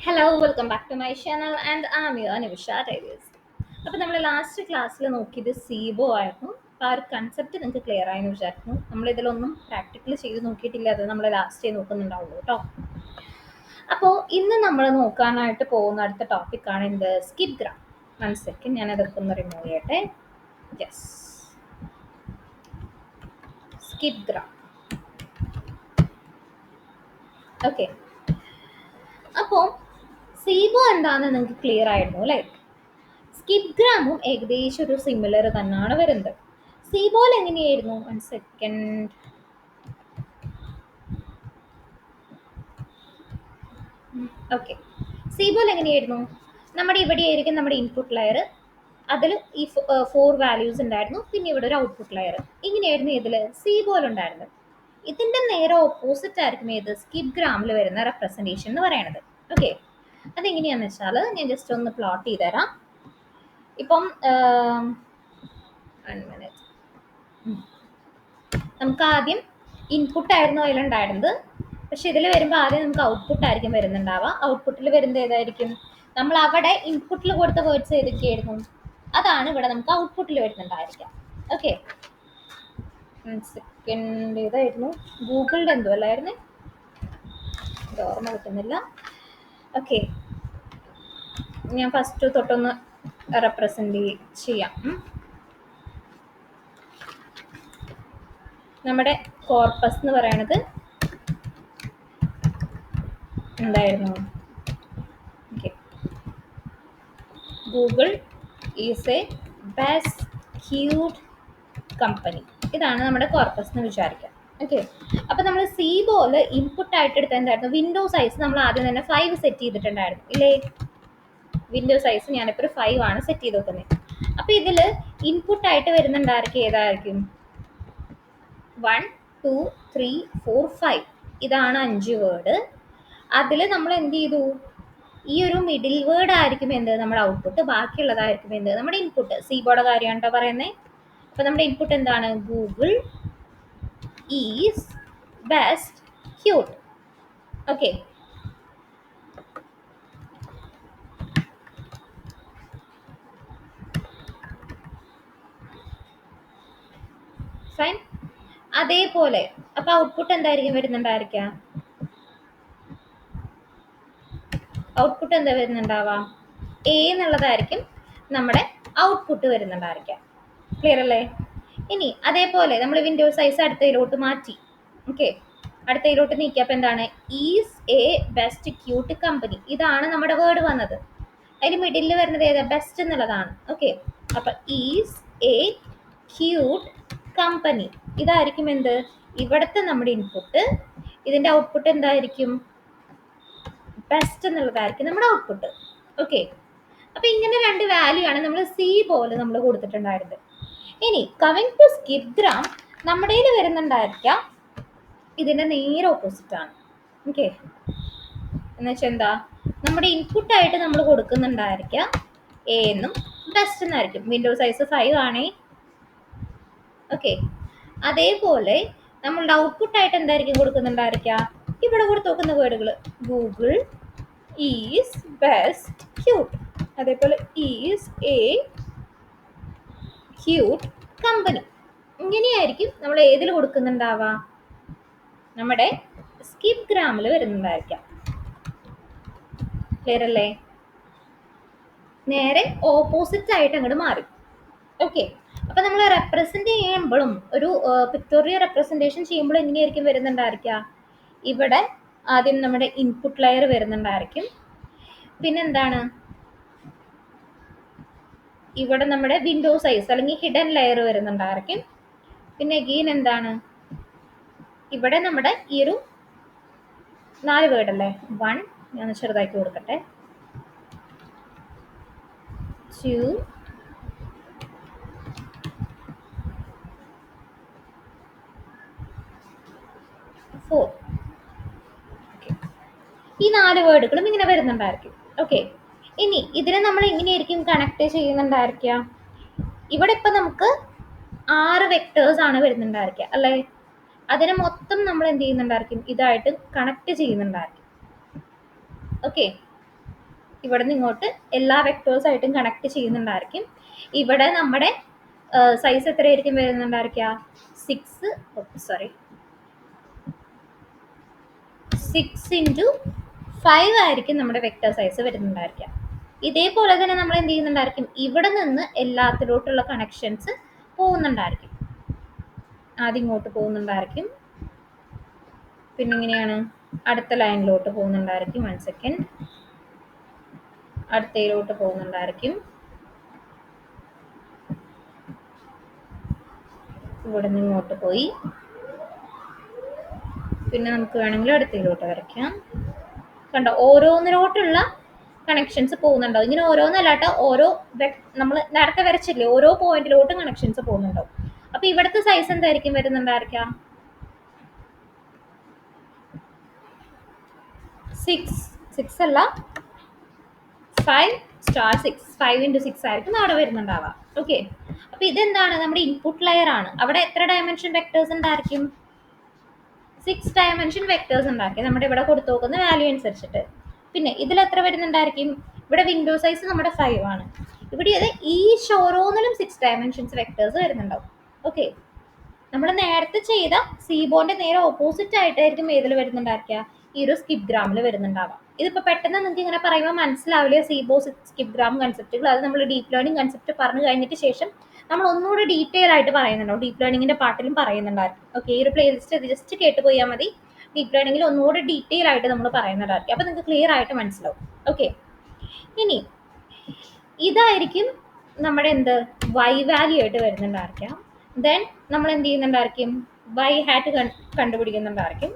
Hello welcome back to my channel and am your Nimisha Davis. അപ്പോൾ നമ്മൾ last ക്ലാസ്സിൽ നോക്കിയത് സീബോ ആയിരുന്നു. അപ്പോൾ ആ ഒരു കൺസെപ്റ്റ് നിങ്ങൾക്ക് ക്ലിയർ ആയെന്ന് വിചാരിക്കുന്നു. നമ്മളിതിലൊന്നും പ്രാക്ടിക്കൽ ചെയ്ത് നോക്കിയിട്ടില്ല, അത് നമ്മൾ ലാസ്റ്റേ നോക്കുന്നുണ്ടാവുള്ളൂ കേട്ടോ. അപ്പോൾ ഇന്ന് നമ്മൾ നോക്കാനായിട്ട് പോകുന്ന അടുത്ത ടോപ്പിക്കാണ് എന്ത്, സ്കിപ്പ് ഗ്രാം. 1 സെക്കൻഡ്, ഞാൻ അതൊക്കെ ഒന്ന് റിമൂവ് ചെയ്യട്ടെ. Yes, skip gram. ഓക്കെ, അപ്പോൾ സീബോ എന്താണെന്ന് നിങ്ങൾക്ക് ക്ലിയർ ആയിരുന്നു അല്ലേ? സ്കിപ്പ് ഗ്രാമും ഏകദേശം ഒരു സിമിലർ തന്നെയാണ് വരുന്നത്. സീബോൾ എങ്ങനെയായിരുന്നു? 1 സെക്കൻഡ്. ഓക്കെ, സീബോൾ എങ്ങനെയായിരുന്നു? നമ്മുടെ ഇവിടെ ആയിരിക്കും നമ്മുടെ ഇൻപുട്ട് ലെയർ, അതിൽ ഈ 4 വാല്യൂസ് ഉണ്ടായിരുന്നു, പിന്നെ ഇവിടെ ഒരു ഔട്ട്പുട്ട് ലെയർ. ഇങ്ങനെയായിരുന്നു ഇതിൽ സീബോൾ ഉണ്ടായിരുന്നത്. ഇതിന്റെ നേരെ ഓപ്പോസിറ്റ് ആയിരിക്കും ഏത്, സ്കിപ്പ് ഗ്രാമിൽ വരുന്ന റെപ്രസെൻറ്റേഷൻ എന്ന് പറയുന്നത്. ഓക്കെ, അതെങ്ങനെയാണെന്ന് വെച്ചാൽ ഞാൻ ജസ്റ്റ് ഒന്ന് പ്ലോട്ട് ചെയ്ത് തരാം. ഇപ്പം 1 മിനിറ്റ്, നമുക്ക് ആദ്യം ഇൻപുട്ട് ആയിരുന്നു അതിലുണ്ടായിരുന്നത്, പക്ഷെ ഇതിൽ വരുമ്പോൾ ആദ്യം നമുക്ക് ഔട്ട്പുട്ട് ആയിരിക്കും വരുന്നുണ്ടാവുക. ഔട്ട്പുട്ടിൽ വരുന്നത് ഏതായിരിക്കും? നമ്മൾ അവിടെ ഇൻപുട്ടിൽ കൊടുത്ത വേർഡ്സ് ഏതൊക്കെയായിരുന്നു, അതാണ് ഇവിടെ നമുക്ക് ഔട്ട്പുട്ടിൽ വരുന്നുണ്ടായിരിക്കാം. ഓക്കെ, സെക്കൻഡ് ഏതായിരുന്നു? ഗൂഗിളിൻ്റെ എന്തോ അല്ലായിരുന്നു, ഇത് ഓർമ്മ കിട്ടുന്നില്ല. ഓക്കെ, ഞാൻ ഫസ്റ്റ് തൊട്ടൊന്ന് റെപ്രസെന്റ് ചെയ്യാം. നമ്മുടെ കോർപ്പസ് എന്ന് പറയണത് എന്തായിരുന്നു? Okay, Google is A best cute company, ഇതാണ് നമ്മുടെ കോർപ്പസ് എന്ന് വിചാരിക്കാം. ഓക്കെ, അപ്പോൾ നമ്മൾ സീബോൾ ഇൻപുട്ട് ആയിട്ട് എടുത്ത എന്തായിരുന്നു? വിൻഡോ സൈസ് നമ്മൾ ആദ്യം തന്നെ 5 സെറ്റ് ചെയ്തിട്ടുണ്ടായിരുന്നു ഇല്ലേ? വിൻഡോ സൈസ് ഞാനിപ്പോൾ ഒരു 5 ആണ് സെറ്റ് ചെയ്ത് വെക്കുന്നത്. അപ്പോൾ ഇതിൽ ഇൻപുട്ട് ആയിട്ട് വരുന്നുണ്ടായിരിക്കും ഏതായിരിക്കും? 1 2 3 4 5, ഇതാണ് 5 വേർഡ്. അതിൽ നമ്മൾ എന്ത് ചെയ്തു? ഈ ഒരു മിഡിൽ വേർഡ് ആയിരിക്കും എന്ത്, നമ്മുടെ ഔട്ട്പുട്ട്. ബാക്കിയുള്ളതായിരിക്കും എന്ത്, നമ്മുടെ ഇൻപുട്ട്. സീബോയുടെ കാര്യമാണ് കേട്ടോ പറയുന്നത്. അപ്പോൾ നമ്മുടെ ഇൻപുട്ട് എന്താണ്? Google is best cute. Okay, fine. അതേപോലെ അപ്പോൾ ഔട്ട്പുട്ട് എന്തായിരിക്കും വരുന്നുണ്ടായിരിക്കുക? ഔട്ട്പുട്ട് എന്താ വരുന്നുണ്ടാവാം? എ എന്നുള്ളതായിരിക്കും നമ്മുടെ ഔട്ട്പുട്ട് വരുന്നുണ്ടായിരിക്കാം. ക്ലിയർ അല്ലേ? ഇനി അതേപോലെ നമ്മൾ വിൻഡോ സൈസ് അടുത്തതിലോട്ട് മാറ്റി. ഓക്കെ, അടുത്തതിലോട്ട് നീക്കിയപ്പോൾ എന്താണ്? Is A best cute company, ഇതാണ് നമ്മുടെ വേർഡ് വന്നത്. അതിന് മിഡിലിൽ വരുന്നത് ഏതാ? ബെസ്റ്റ് എന്നുള്ളതാണ്. ഓക്കെ, അപ്പൊ ഈസ് എ ക്യൂട്ട് കമ്പനി, ഇതായിരിക്കും എന്ത്, ഇവിടുത്തെ നമ്മുടെ ഇൻപുട്ട്. ഇതിന്റെ ഔട്ട്പുട്ട് എന്തായിരിക്കും? ബെസ്റ്റ് എന്നുള്ളതായിരിക്കും നമ്മുടെ ഔട്ട്പുട്ട്. ഓക്കെ, അപ്പൊ ഇങ്ങനെ 2 വാല്യൂ ആണ് നമ്മൾ സി പോലെ നമ്മൾ കൊടുത്തിട്ടുണ്ടായിരുന്നത്. ഇനി കമ്മിങ് ടു സ്കിപ്പ് ഗ്രാം, നമ്മുടെ വരുന്നുണ്ടായിരിക്കാം ഇതിന്റെ നേരെ ഓപ്പോസിറ്റ് ആണ്. ഓക്കെ, എന്നുവെച്ചാൽ എന്താ, നമ്മുടെ ഇൻപുട്ട് ആയിട്ട് നമ്മൾ കൊടുക്കുന്നുണ്ടായിരിക്കാം എ എന്നും ബെസ്റ്റ് എന്നായിരിക്കും. വിൻഡോ സൈസ് 5 ആണേ. ഓക്കെ, അതേപോലെ നമ്മളുടെ ഔട്ട്പുട്ട് ആയിട്ട് എന്തായിരിക്കും കൊടുക്കുന്നുണ്ടായിരിക്കുക? ഇവിടെ കൊടുത്ത് നോക്കുന്ന വേർഡുകൾ ഗൂഗിൾ ഈസ് ബെസ്റ്റ് ക്യൂട്ട്, അതേപോലെ ഈസ് എ ക്യൂട്ട് കമ്പനി. ഇങ്ങനെയായിരിക്കും നമ്മൾ ഏതിൽ കൊടുക്കുന്നുണ്ടാവുക? നമ്മുടെ സ്കിപ്പ് ഗ്രാമിൽ വരുന്നുണ്ടായിരിക്കാം. ക്ലിയർ അല്ലേ? നേരെ ഓപ്പോസിറ്റ് ആയിട്ട് അങ്ങോട്ട് മാറി. ഓക്കെ, അപ്പൊ നമ്മൾ റെപ്രസെന്റ് ചെയ്യുമ്പോഴും ഒരു പിക്ടോറിയൽ റെപ്രസെന്റേഷൻ ചെയ്യുമ്പോൾ എങ്ങനെയായിരിക്കും വരുന്നുണ്ടായിരിക്കുക? ഇവിടെ ആദ്യം നമ്മുടെ ഇൻപുട്ട് ലെയർ വരുന്നുണ്ടായിരിക്കും, പിന്നെന്താണ്, ഇവിടെ നമ്മുടെ വിൻഡോ സൈസ് അല്ലെങ്കിൽ ഹിഡൻ ലെയർ വരുന്നുണ്ടായിരിക്കും, പിന്നെ അഗെയിൻ എന്താണ്, ഇവിടെ നമ്മുടെ ഈ ഒരു 4 വേർഡ് അല്ലേ, 1 ഞാൻ ചെറുതാക്കി കൊടുക്കട്ടെ, 2 4, ഈ 4 വേർഡുകളും ഇങ്ങനെ വരുന്നുണ്ടായിരിക്കും. ഓക്കെ, ഇനി ഇതിനെ നമ്മൾ എങ്ങനെയായിരിക്കും കണക്ട് ചെയ്യുന്നുണ്ടായിരിക്കുക? ഇവിടെ ഇപ്പൊ നമുക്ക് 6 വെക്ടേഴ്സ് ആണ് വരുന്നുണ്ടായിരിക്കുക അല്ലേ? അതിനെ മൊത്തം നമ്മൾ എന്ത് ചെയ്യുന്നുണ്ടായിരിക്കും? ഇതായിട്ട് കണക്ട് ചെയ്യുന്നുണ്ടായിരിക്കും. ഓക്കെ, ഇവിടെ നിന്ന് ഇങ്ങോട്ട് എല്ലാ വെക്ടേഴ്സായിട്ടും കണക്ട് ചെയ്യുന്നുണ്ടായിരിക്കും. ഇവിടെ നമ്മുടെ സൈസ് എത്രയായിരിക്കും വരുന്നുണ്ടായിരിക്കുക? 6 ഇൻറ്റു 5 ആയിരിക്കും നമ്മുടെ വെക്ടർ സൈസ് വരുന്നുണ്ടായിരിക്കുക. ഇതേപോലെ തന്നെ നമ്മൾ എന്ത് ചെയ്യുന്നുണ്ടായിരിക്കും? ഇവിടെ നിന്ന് എല്ലാത്തിലോട്ടുള്ള കണക്ഷൻസ് പോകുന്നുണ്ടായിരിക്കും. ആദ്യം ഇങ്ങോട്ട് പോകുന്നുണ്ടായിരിക്കും, പിന്നെ ഇങ്ങനെയാണ് അടുത്ത ലൈനിലോട്ട് പോകുന്നുണ്ടായിരിക്കും. 1 സെക്കൻഡ്. അടുത്തയിലോട്ട് പോകുന്നുണ്ടായിരിക്കും, ഇവിടെ നിന്ന് ഇങ്ങോട്ട് പോയി, പിന്നെ നമുക്ക് വേണമെങ്കിൽ അടുത്തയിലോട്ട് വരയ്ക്കാം. കണ്ടോ, ഓരോന്നിലോട്ടുള്ള കണക്ഷൻസ് പോകുന്നുണ്ടാവും. ഇങ്ങനെ ഓരോന്നല്ലാട്ടോ, ഓരോ നമ്മൾ നേരത്തെ വരച്ചില്ലേ, ഓരോ പോയിന്റിലോട്ടും കണക്ഷൻസ് പോകുന്നുണ്ടാവും. അപ്പൊ ഇവിടുത്തെ സൈസ് എന്തായിരിക്കും വരുന്നുണ്ടായിരിക്കാം? 6 അല്ല, 5 സ്റ്റാർ 6, 5 ഇൻറ്റു 6 ആയിരിക്കും അവിടെ വരുന്നുണ്ടാവുക. ഓക്കെ, അപ്പൊ ഇതെന്താണ്? നമ്മുടെ ഇൻപുട്ട് ലെയർ ആണ്. അവിടെ എത്ര ഡയമെൻഷൻ വെക്ടേഴ്സ് ഉണ്ടായിരിക്കും? 6 ഡയമെൻഷൻ വെക്ടേഴ്സ് ഉണ്ടായിരിക്കും, നമ്മുടെ ഇവിടെ കൊടുത്തു നോക്കുന്ന വാല്യൂ അനുസരിച്ചിട്ട്. പിന്നെ ഇതിൽ എത്ര വരുന്നുണ്ടായിരിക്കും? ഇവിടെ വിൻഡോ സൈസ് നമ്മുടെ 5 ആണ്. ഇവിടെ അത് ഈച്ച് ഓരോന്നിലും 6 ഡയമെൻഷൻസ് വെക്ടേഴ്സ് വരുന്നുണ്ടാവും. ഓക്കെ, നമ്മൾ നേരത്തെ ചെയ്ത സീബോന്റെ നേരെ ഓപ്പോസിറ്റ് ആയിട്ടായിരിക്കും ഏതിൽ വരുന്നുണ്ടായിരിക്കുക? ഈ ഒരു സ്കിപ്പ് ഗ്രാമിൽ വരുന്നുണ്ടാവാം. ഇതിപ്പോൾ പെട്ടെന്ന് നിങ്ങൾക്ക് ഇങ്ങനെ പറയുമ്പോൾ മനസ്സിലാവില്ല സീബോ സ്കിപ്പ് ഗ്രാം കൺസെപ്റ്റുകൾ. അത് നമ്മൾ ഡീപ്പ് ലേണിംഗ് കൺസെപ്റ്റ് പറഞ്ഞു കഴിഞ്ഞിട്ട് ശേഷം നമ്മൾ ഒന്നുകൂടി ഡീറ്റെയിൽ ആയിട്ട് പറയുന്നുണ്ടാവും. ഡീപ്പ് ലേണിംഗിന്റെ പാട്ടിലും പറയുന്നുണ്ടായിരിക്കും. ഓക്കെ, ഈ ഒരു പ്ലേലിസ്റ്റ് ജസ്റ്റ് കേട്ട് പോയാൽ മതി. ഡീപ്പ് ലേണിംഗിൽ ഒന്നുകൂടി ഡീറ്റെയിൽ ആയിട്ട് നമ്മൾ പറയുന്നുണ്ടായിരിക്കും. അപ്പോൾ നിങ്ങൾക്ക് ക്ലിയർ ആയിട്ട് മനസ്സിലാവും. ഓക്കെ, ഇനി ഇതായിരിക്കും നമ്മുടെ എന്ത് വൈ വാല്യൂ ആയിട്ട് വരുന്നുണ്ടായിരിക്കാം. ദെൻ നമ്മൾ എന്ത് ചെയ്യുന്നുണ്ടായിരിക്കും? വൈ ഹാറ്റ് കണ്ടുപിടിക്കുന്നുണ്ടായിരിക്കും.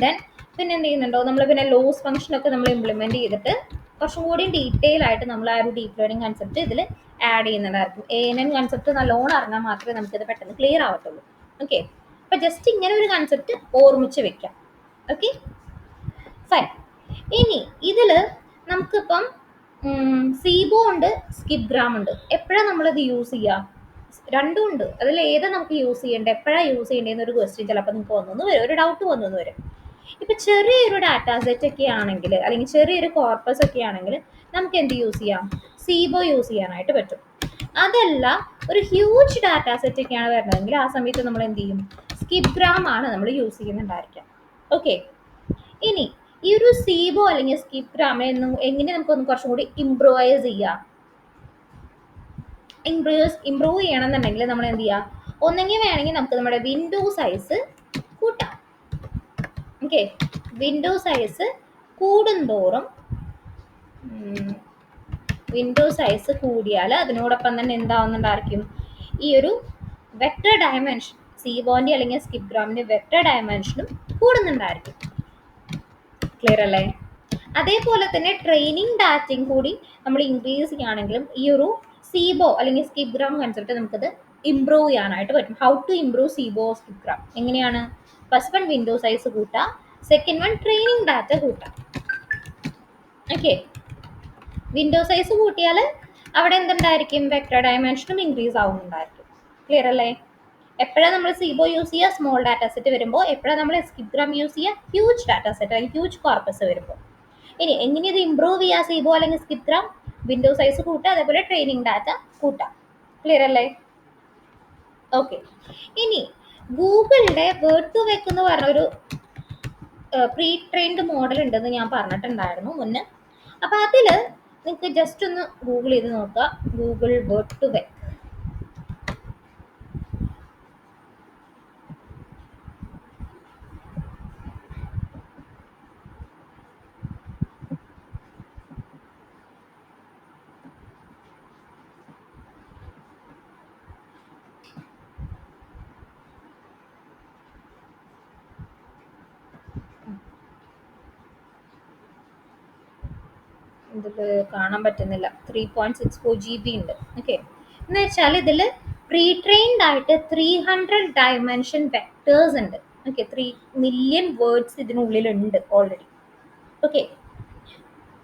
ദെൻ പിന്നെ എന്ത് ചെയ്യുന്നുണ്ടോ, നമ്മൾ പിന്നെ ലോസ് ഫംഗ്ഷനൊക്കെ നമ്മൾ ഇംപ്ലിമെന്റ് ചെയ്തിട്ട് കുറച്ചും കൂടി ഡീറ്റെയിൽ ആയിട്ട് നമ്മൾ ആ ഒരു ഡീപ്പ് ലേണിംഗ് കൺസെപ്റ്റ് ഇതിൽ ആഡ് ചെയ്യുന്നുണ്ടായിരിക്കും. ANN കൺസെപ്റ്റ് നല്ലോണം അറിഞ്ഞാൽ മാത്രമേ നമുക്കിത് പെട്ടെന്ന് ക്ലിയർ ആവത്തുള്ളൂ. ഓക്കെ, അപ്പൊ ജസ്റ്റ് ഇങ്ങനെ ഒരു കൺസെപ്റ്റ് ഓർമ്മിച്ച് വെക്കാം. Okay, fine. ഇനി ഇതില് നമുക്കിപ്പം സീബോ ഉണ്ട്, സ്കിപ്പ് ഗ്രാം ഉണ്ട്. എപ്പോഴാണ് നമ്മളിത് യൂസ് ചെയ്യുക? രണ്ടും ഉണ്ട്. അതിൽ ഏതാ നമുക്ക് യൂസ് ചെയ്യേണ്ടത്, എപ്പോഴാണ് യൂസ് ചെയ്യേണ്ടതെന്ന് ഒരു ക്വസ്റ്റ്യൻ ചിലപ്പോൾ നിങ്ങൾക്ക് വന്നു വരും, ഒരു ഡൗട്ട് വന്നു വരും. ഇപ്പൊ ചെറിയൊരു ഡാറ്റാ സെറ്റ് ഒക്കെ ആണെങ്കിൽ, അല്ലെങ്കിൽ ചെറിയൊരു കോർപ്പസ് ഒക്കെ ആണെങ്കിൽ നമുക്ക് എന്ത് യൂസ് ചെയ്യാം? സീബോ യൂസ് ചെയ്യാനായിട്ട് പറ്റും. അതല്ല, ഒരു ഹ്യൂജ് ഡാറ്റാ സെറ്റ് ഒക്കെയാണ് വരുന്നതെങ്കിൽ ആ സമയത്ത് നമ്മൾ എന്ത് ചെയ്യും? സ്കിപ്പ് ഗ്രാം ആണ് നമ്മൾ യൂസ് ചെയ്യുന്നുണ്ടായിരിക്കാം. ഓക്കെ, ഇനി ഈ ഒരു സീബോ അല്ലെങ്കിൽ സ്കിപ്പ് ഗ്രാം എങ്ങനെ നമുക്കൊന്ന് കുറച്ചും കൂടി ഇംപ്രൂവൈസ് ചെയ്യാം? ഇംപ്രൂവ് ചെയ്യണമെന്നുണ്ടെങ്കിൽ നമ്മൾ എന്ത് ചെയ്യാം? ഒന്നെങ്കിൽ വേണമെങ്കിൽ നമുക്ക് നമ്മുടെ വിൻഡോ സൈസ് കൂട്ടാം. ഓക്കെ, വിൻഡോ സൈസ് കൂടുന്തോറും വിൻഡോ സൈസ് കൂടിയാൽ അതിനോടൊപ്പം തന്നെ എന്താവുന്നുണ്ടായിരിക്കും? ഈ ഒരു വെക്ടർ ഡയമെൻഷൻ, സീബോന്റെ അല്ലെങ്കിൽ സ്കിപ്പ് ഗ്രാമിന്റെ വെക്ടർ ഡയമെൻഷനും കൂടുന്നുണ്ടായിരിക്കും. ക്ലിയർ അല്ലേ? അതേപോലെ തന്നെ ട്രെയിനിങ് ഡാറ്റയും കൂടി നമ്മൾ ഇൻക്രീസ് ചെയ്യുകയാണെങ്കിലും ഈ ഒരു സീബോ അല്ലെങ്കിൽ സ്കിപ്പ് ഗ്രാം കൺസെപ്റ്റ് നമുക്കത് ഇംപ്രൂവ് ചെയ്യാനായിട്ട് പറ്റും. ഹൗ ടു ഇംപ്രൂവ് സീബോ സ്കിപ്പ് ഗ്രാം എങ്ങനെയാണ്? ഫസ്റ്റ് വൺ വിൻഡോ സൈസ് കൂട്ടാം, സെക്കൻഡ് വൺ ട്രെയിനിങ് ഡാറ്റ കൂട്ടാം. ഓക്കെ, വിൻഡോ സൈസ് കൂട്ടിയാൽ അവിടെ എന്തുണ്ടായിരിക്കും? വെക്ടർ ഡയമെൻഷനും ഇൻക്രീസ് ആവുന്നുണ്ടായിരിക്കും. ക്ലിയർ അല്ലേ? എപ്പോഴാണ് നമ്മൾ സീബോ യൂസ് ചെയ്യുക? സ്മോൾ ഡാറ്റാ സെറ്റ് വരുമ്പോൾ. എപ്പോഴാണ് നമ്മൾ സ്കിപ്പ് ഗ്രാം യൂസ് ചെയ്യുക? ഹ്യൂജ് ഡാറ്റാ സെറ്റ് അല്ലെങ്കിൽ ഹ്യൂജ് കോർപ്പസ് വരുമ്പോൾ. ഇനി എങ്ങനെ ഇത് ഇംപ്രൂവ് ചെയ്യുക? സീബോ അല്ലെങ്കിൽ സ്കിപ്പ് ഗ്രാം വിൻഡോ സൈസ് കൂട്ടുക, അതേപോലെ ട്രെയിനിങ് ഡാറ്റ കൂട്ടാം. ക്ലിയർ അല്ലേ? ഓക്കെ, ഇനി ഗൂഗിളിന്റെ വേർഡ് ടു വെക്ക് എന്ന് പറഞ്ഞൊരു പ്രീ ട്രെയിൻഡ് മോഡൽ ഉണ്ടെന്ന് ഞാൻ പറഞ്ഞിട്ടുണ്ടായിരുന്നു മുന്നേ. അപ്പൊ അതില് നിങ്ങൾക്ക് ജസ്റ്റ് ഒന്ന് ഗൂഗിൾ ചെയ്ത് നോക്കുക, ഗൂഗിൾ വേർഡ് ടു വെക്ക്. ഇതിൽ കാണാൻ പറ്റുന്നില്ല, 3.64 GB ഉണ്ട്. ഓക്കെ, എന്ന് വെച്ചാൽ ഇതിൽ പ്രീ ട്രെയിൻഡ് ആയിട്ട് 300 ഡയമെൻഷൻ വെക്ടേഴ്സ് ഉണ്ട്. ഓക്കെ, 3 മില്യൺ വേർഡ്സ് ഇതിനുള്ളിലുണ്ട് ഓൾറെഡി. ഓക്കെ,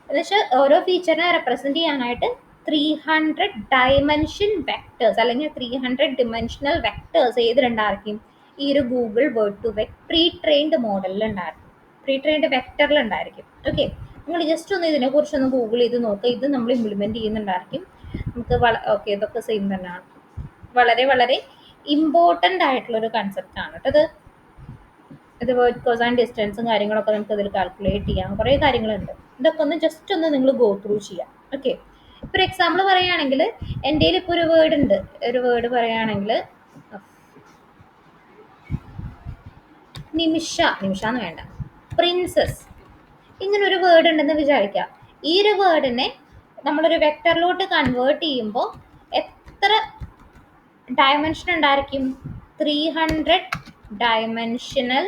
എന്നുവെച്ചാൽ ഓരോ ഫീച്ചറിനെ റെപ്രസെന്റ് ചെയ്യാനായിട്ട് 300 ഡയമെൻഷൻ വെക്ടേഴ്സ് അല്ലെങ്കിൽ 300 ഡിമെൻഷണൽ വെക്ടേഴ്സ് ഏതിലുണ്ടായിരിക്കും? ഈ ഒരു ഗൂഗിൾ വേർഡ് ടു വെക്ക് പ്രീ ട്രെയിൻഡ് മോഡലിൽ ഉണ്ടായിരിക്കും, പ്രീ ട്രെയിൻഡ് വെക്ടറിൽ ഉണ്ടായിരിക്കും. ഓക്കെ, നിങ്ങൾ ജസ്റ്റ് ഒന്ന് ഇതിനെക്കുറിച്ചൊന്ന് ഗൂഗിൾ ചെയ്ത് നോക്കുക. ഇത് നമ്മൾ ഇംപ്ലിമെൻറ്റ് ചെയ്യുന്നുണ്ടായിരിക്കും. നമുക്ക് ഓക്കെ, ഇതൊക്കെ സെയിം തന്നെയാണ്. വളരെ വളരെ ഇമ്പോർട്ടൻ്റ് ആയിട്ടുള്ളൊരു കൺസെപ്റ്റാണ് കേട്ടോ ഇത്. ഇത് വേർഡ് കോസ് ആൻഡ് ഡിസ്റ്റൻസും കാര്യങ്ങളൊക്കെ നമുക്ക് ഇതിൽ കാൽക്കുലേറ്റ് ചെയ്യാം. കുറേ കാര്യങ്ങളുണ്ട്. ഇതൊക്കെ ഒന്ന് ജസ്റ്റ് ഒന്ന് നിങ്ങൾ ഗോ ത്രൂ ചെയ്യാം. ഓക്കെ, ഇപ്പോൾ എക്സാമ്പിൾ പറയുകയാണെങ്കിൽ എൻ്റെ കയ്യിൽ ഇപ്പോൾ ഒരു വേർഡ് ഉണ്ട്. ഒരു വേർഡ് പറയുകയാണെങ്കിൽ നിമിഷ എന്ന് വേണ്ട, പ്രിൻസസ്, ഇങ്ങനൊരു വേർഡ് ഉണ്ടെന്ന് വിചാരിക്കാം. ഈ ഒരു വേർഡിനെ നമ്മളൊരു വെക്ടറിലോട്ട് കൺവേർട്ട് ചെയ്യുമ്പോൾ എത്ര ഡയമെൻഷൻ ഉണ്ടായിരിക്കും? 300 ഡയമെൻഷണൽ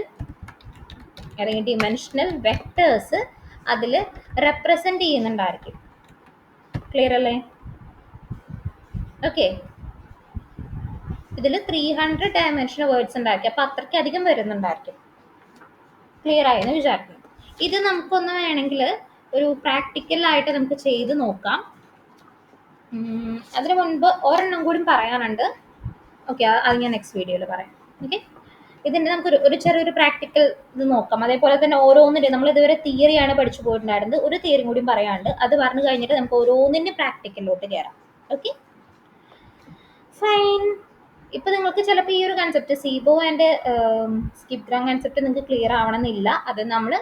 അല്ലെങ്കിൽ ഡിമെൻഷണൽ വെക്ടേഴ്സ് അതിൽ റെപ്രസെൻറ്റ് ചെയ്യുന്നുണ്ടായിരിക്കും. ക്ലിയർ അല്ലേ? ഓക്കെ, ഇതിൽ 300 ഡയമെൻഷണൽ വേർഡ്സ് ഉണ്ടായിരിക്കും. അപ്പോൾ അത്രയ്ക്ക് അധികം വരുന്നുണ്ടായിരിക്കും. ക്ലിയർ ആയെന്ന് വിചാരിക്കുന്നു. ഇത് നമുക്കൊന്ന് വേണമെങ്കിൽ ഒരു പ്രാക്ടിക്കലായിട്ട് നമുക്ക് ചെയ്ത് നോക്കാം. അതിന് മുൻപ് ഒരെണ്ണം കൂടി പറയാനുണ്ട്. ഓക്കെ, അത് ഞാൻ നെക്സ്റ്റ് വീഡിയോയിൽ പറയാം. ഓക്കെ, ഇതിൻ്റെ നമുക്കൊരു ചെറിയൊരു പ്രാക്ടിക്കൽ ഇത് നോക്കാം. അതേപോലെ തന്നെ ഓരോന്നിൻ്റെ നമ്മൾ ഇതുവരെ തിയറിയാണ് പഠിച്ചു പോയിട്ടുണ്ടായിരുന്നത്. ഒരു തിയറിയും കൂടി പറയാനുണ്ട്. അത് പറഞ്ഞു കഴിഞ്ഞിട്ട് നമുക്ക് ഓരോന്നിൻ്റെ പ്രാക്ടിക്കലിലോട്ട് കയറാം. Okay, fine. ഇപ്പൊ നിങ്ങൾക്ക് ചിലപ്പോൾ ഈ ഒരു കൺസെപ്റ്റ് സീബോ ആൻഡ് സ്കിപ്ഗ്രാം കൺസെപ്റ്റ് നിങ്ങൾക്ക് ക്ലിയർ ആവണമെന്നില്ല. അത് നമ്മൾ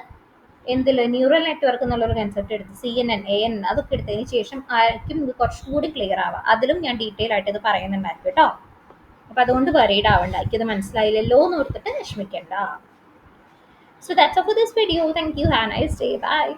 എന്തില്ല ന്യൂറൽ നെറ്റ്വർക്ക് എന്നുള്ളൊരു കൺസെപ്റ്റ് എടുത്ത് CNN AN അതൊക്കെ എടുത്തതിന് ശേഷം ആയിരിക്കും ഇത് കുറച്ചും കൂടി ക്ലിയർ ആവുക. അതിലും ഞാൻ ഡീറ്റെയിൽ ആയിട്ട് ഇത് പറയുന്നുണ്ടായിരിക്കും കേട്ടോ. അപ്പം അതുകൊണ്ട് വറീഡ് ആവണ്ട, എനിക്കിത് മനസ്സിലായില്ലല്ലോ എന്ന് ഓർത്തിട്ട് വിഷമിക്കണ്ട. So that's all for this video. Thank you. Have a nice day. Bye.